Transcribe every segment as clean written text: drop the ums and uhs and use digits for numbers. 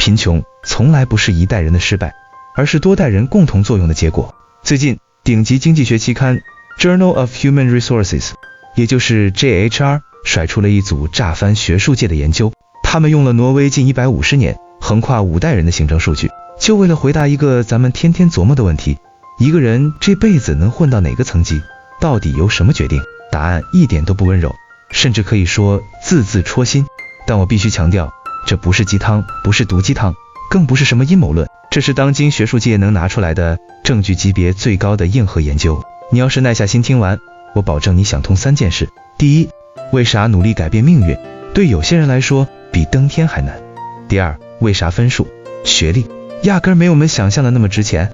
贫穷从来不是一代人的失败，而是多代人共同作用的结果。最近，顶级经济学期刊 Journal of Human Resources， 也就是 JHR， 甩出了一组炸翻学术界的研究。他们用了挪威近150年，横跨5代人的行政数据，就为了回答一个咱们天天琢磨的问题：一个人这辈子能混到哪个层级，到底由什么决定？答案一点都不温柔，甚至可以说字字戳心。但我必须强调，这不是鸡汤，不是毒鸡汤，更不是什么阴谋论，这是当今学术界能拿出来的证据级别最高的硬核研究。你要是耐下心听完，我保证你想通3件事。第一，为啥努力改变命运对有些人来说比登天还难？第二，为啥分数、学历压根没有我们想象的那么值钱？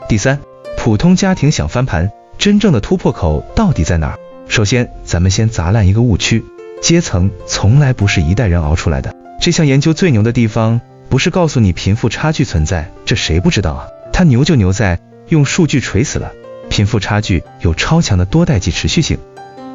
第三，普通家庭想翻盘，真正的突破口到底在哪儿？首先，咱们先砸烂一个误区，阶层从来不是一代人熬出来的。这项研究最牛的地方，不是告诉你贫富差距存在，这谁不知道啊？它牛就牛在用数据锤死了贫富差距有超强的多代际持续性。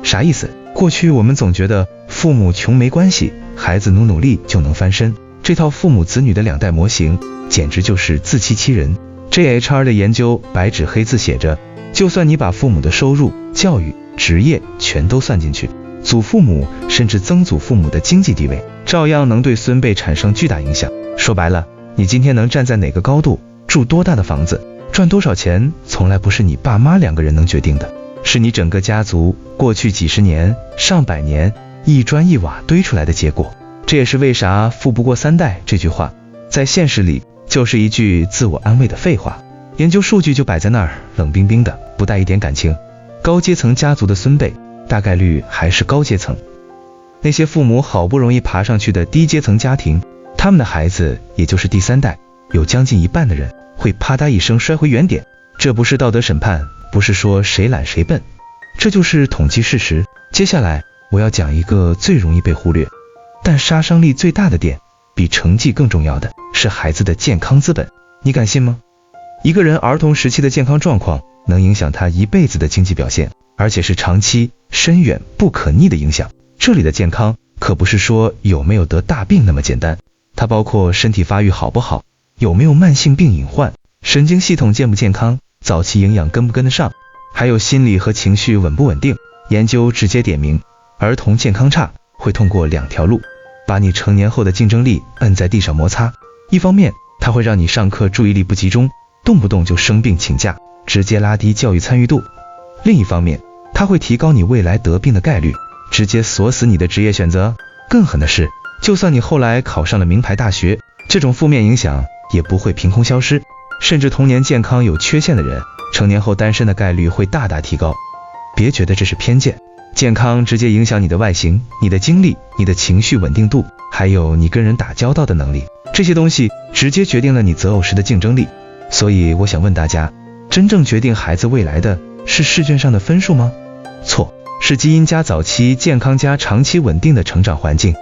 啥意思？过去我们总觉得父母穷没关系，孩子努力就能翻身，这套父母子女的2代模型简直就是自欺欺人。JHR 的研究白纸黑字写着，就算你把父母的收入、教育、职业全都算进去，祖父母甚至曾祖父母的经济地位照样能对孙辈产生巨大影响。说白了，你今天能站在哪个高度，住多大的房子，赚多少钱，从来不是你爸妈2个人能决定的，是你整个家族过去几十年、上百年一砖一瓦堆出来的结果。这也是为啥富不过3代这句话在现实里就是一句自我安慰的废话。研究数据就摆在那儿，冷冰冰的，不带一点感情。高阶层家族的孙辈大概率还是高阶层，那些父母好不容易爬上去的低阶层家庭，他们的孩子也就是第3代，有将近一半的人会啪嗒一声摔回原点。这不是道德审判，不是说谁懒谁笨，这就是统计事实。接下来我要讲一个最容易被忽略，但杀伤力最大的点，比成绩更重要的是孩子的健康资本。你敢信吗？一个人儿童时期的健康状况能影响他一辈子的经济表现，而且是长期、深远、不可逆的影响。这里的健康可不是说有没有得大病那么简单，它包括身体发育好不好，有没有慢性病隐患，神经系统健不健康，早期营养跟不跟得上，还有心理和情绪稳不稳定。研究直接点名，儿童健康差会通过2条路，把你成年后的竞争力摁在地上摩擦。一方面，它会让你上课注意力不集中，动不动就生病请假，直接拉低教育参与度。另一方面，它会提高你未来得病的概率，直接锁死你的职业选择。更狠的是，就算你后来考上了名牌大学，这种负面影响也不会凭空消失，甚至童年健康有缺陷的人，成年后单身的概率会大大提高。别觉得这是偏见，健康直接影响你的外形、你的精力、你的情绪稳定度，还有你跟人打交道的能力，这些东西直接决定了你择偶时的竞争力。所以我想问大家，真正决定孩子未来的是试卷上的分数吗？错，是基因加早期健康加长期稳定的成长环境。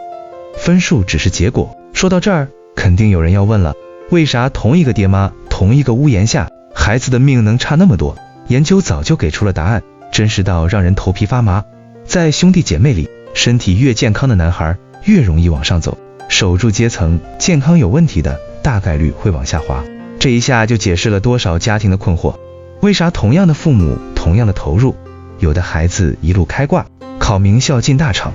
分数只是结果。说到这儿，肯定有人要问了，为啥同一个爹妈、同一个屋檐下，孩子的命能差那么多？研究早就给出了答案，真实到让人头皮发麻。在兄弟姐妹里，身体越健康的男孩越容易往上走，守住阶层，健康有问题的大概率会往下滑。这一下就解释了多少家庭的困惑，为啥同样的父母，同样的投入，有的孩子一路开挂，考名校进大厂，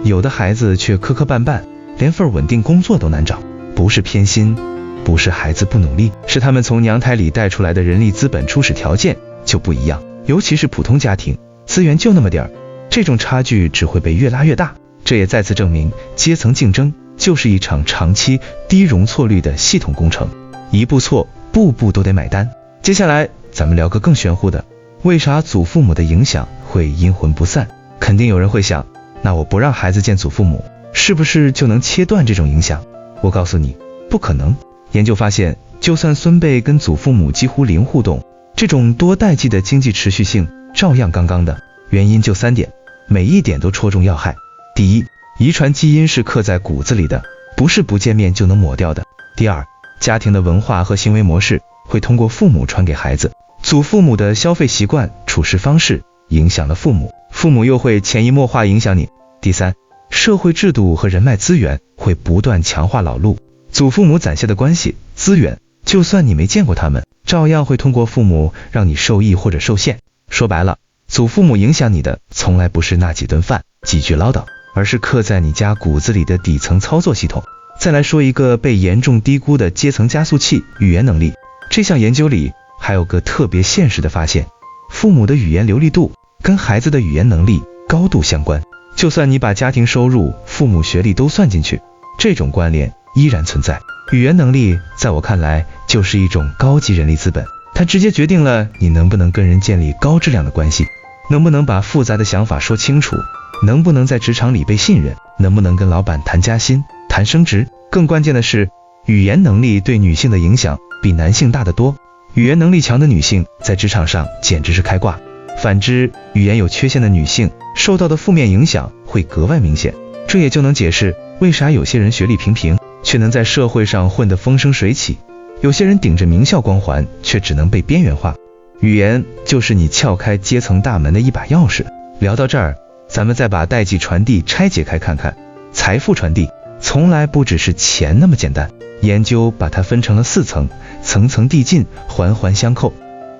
有的孩子却磕磕绊绊，连份稳定工作都难找。不是偏心，不是孩子不努力，是他们从娘胎里带出来的人力资本初始条件就不一样。尤其是普通家庭，资源就那么点儿，这种差距只会被越拉越大。这也再次证明，阶层竞争就是一场长期低容错率的系统工程，一步错，步步都得买单。接下来咱们聊个更玄乎的，为啥祖父母的影响会阴魂不散？肯定有人会想，那我不让孩子见祖父母，是不是就能切断这种影响？我告诉你，不可能。研究发现，就算孙辈跟祖父母几乎零互动，这种多代际的经济持续性照样杠杠的。原因就3点，每一点都戳中要害。第一，遗传基因是刻在骨子里的，不是不见面就能抹掉的。第二，家庭的文化和行为模式会通过父母传给孩子，祖父母的消费习惯、处事方式影响了父母，父母又会潜移默化影响你。第三，社会制度和人脉资源会不断强化老路，祖父母攒下的关系、资源，就算你没见过他们，照样会通过父母让你受益或者受限。说白了，祖父母影响你的从来不是那几顿饭、几句唠叨，而是刻在你家骨子里的底层操作系统。再来说一个被严重低估的阶层加速器——语言能力。这项研究里还有个特别现实的发现，父母的语言流利度跟孩子的语言能力高度相关。就算你把家庭收入、父母学历都算进去，这种关联依然存在。语言能力在我看来就是一种高级人力资本，它直接决定了你能不能跟人建立高质量的关系，能不能把复杂的想法说清楚，能不能在职场里被信任，能不能跟老板谈加薪、谈升职。更关键的是，语言能力对女性的影响比男性大得多。语言能力强的女性在职场上简直是开挂，反之，语言有缺陷的女性受到的负面影响会格外明显。这也就能解释为啥有些人学历平平，却能在社会上混得风生水起，有些人顶着名校光环，却只能被边缘化。语言就是你撬开阶层大门的一把钥匙。聊到这儿，咱们再把代际传递拆解开看看。财富传递从来不只是钱那么简单，研究把它分成了4层，层层递进，环环相扣。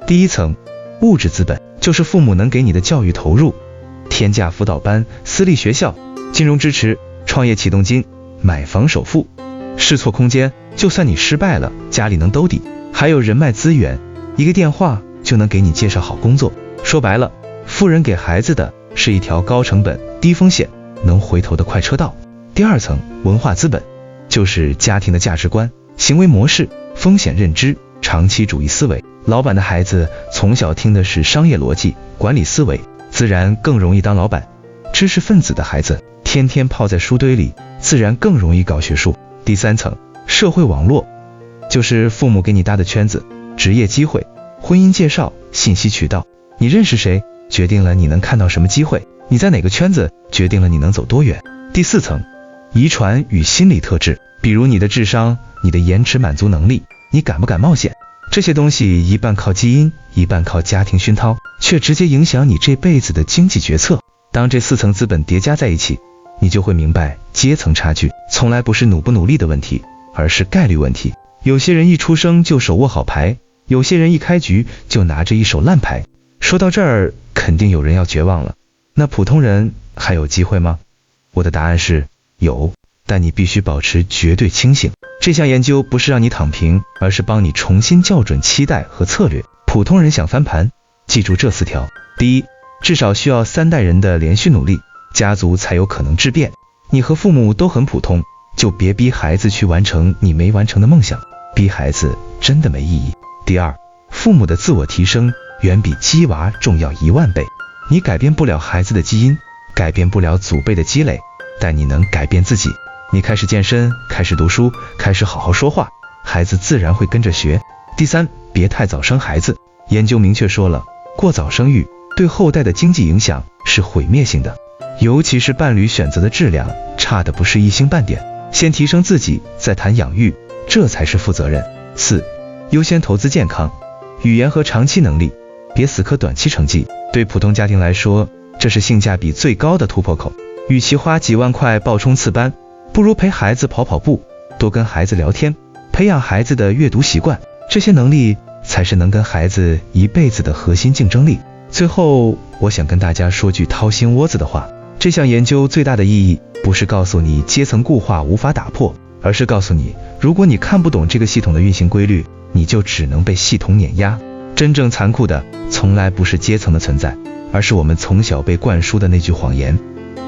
第一层，物质资本，就是父母能给你的教育投入，天价辅导班、私立学校、金融支持、创业启动金、买房首付、试错空间，就算你失败了，家里能兜底。还有人脉资源，一个电话就能给你介绍好工作。说白了，富人给孩子的是一条高成本、低风险、能回头的快车道。第二层，文化资本，就是家庭的价值观、行为模式、风险认知、长期主义思维。老板的孩子从小听的是商业逻辑、管理思维，自然更容易当老板。知识分子的孩子天天泡在书堆里，自然更容易搞学术。第三层，社会网络，就是父母给你搭的圈子、职业机会、婚姻介绍、信息渠道。你认识谁，决定了你能看到什么机会；你在哪个圈子，决定了你能走多远。第四层，遗传与心理特质，比如你的智商、你的延迟满足能力、你敢不敢冒险。这些东西一半靠基因，一半靠家庭熏陶，却直接影响你这辈子的经济决策。当这4层资本叠加在一起，你就会明白，阶层差距从来不是努不努力的问题，而是概率问题。有些人一出生就手握好牌，有些人一开局就拿着一手烂牌。说到这儿，肯定有人要绝望了。那普通人还有机会吗？我的答案是有，但你必须保持绝对清醒。这项研究不是让你躺平，而是帮你重新校准期待和策略。普通人想翻盘，记住这4条。第一，至少需要3代人的连续努力，家族才有可能质变。你和父母都很普通，就别逼孩子去完成你没完成的梦想，逼孩子真的没意义。第二，父母的自我提升远比鸡娃重要10000倍。你改变不了孩子的基因，改变不了祖辈的积累，但你能改变自己。你开始健身，开始读书，开始好好说话，孩子自然会跟着学。第三，别太早生孩子。研究明确说了，过早生育对后代的经济影响是毁灭性的，尤其是伴侣选择的质量差的不是一星半点。先提升自己，再谈养育，这才是负责任。4，优先投资健康、语言和长期能力，别死磕短期成绩。对普通家庭来说，这是性价比最高的突破口。与其花几万块报冲刺班，不如陪孩子跑跑步，多跟孩子聊天，培养孩子的阅读习惯。这些能力才是能跟孩子一辈子的核心竞争力。最后，我想跟大家说句掏心窝子的话，这项研究最大的意义不是告诉你阶层固化无法打破，而是告诉你，如果你看不懂这个系统的运行规律，你就只能被系统碾压。真正残酷的从来不是阶层的存在，而是我们从小被灌输的那句谎言，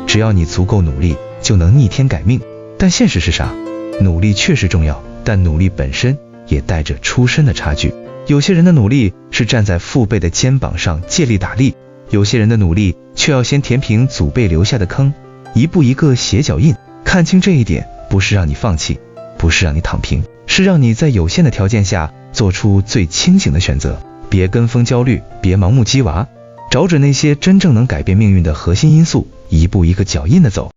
只要你足够努力就能逆天改命。但现实是啥？努力确实重要，但努力本身也带着出身的差距。有些人的努力是站在父辈的肩膀上借力打力，有些人的努力却要先填平祖辈留下的坑，一步一个鞋脚印。看清这一点，不是让你放弃，不是让你躺平，是让你在有限的条件下做出最清醒的选择。别跟风焦虑，别盲目鸡娃，找准那些真正能改变命运的核心因素，一步一个脚印的走。